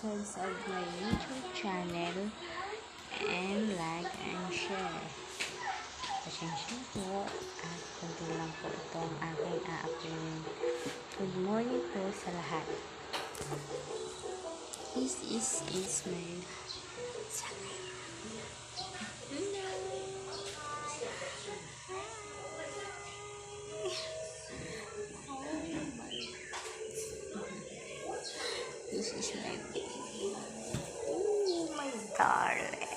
subscribe my YouTube channel and like and share. Pasensya po at kunti lang po itong aking a-upload. Good morning po sa lahat. This is my This is my baby. Oh my darling.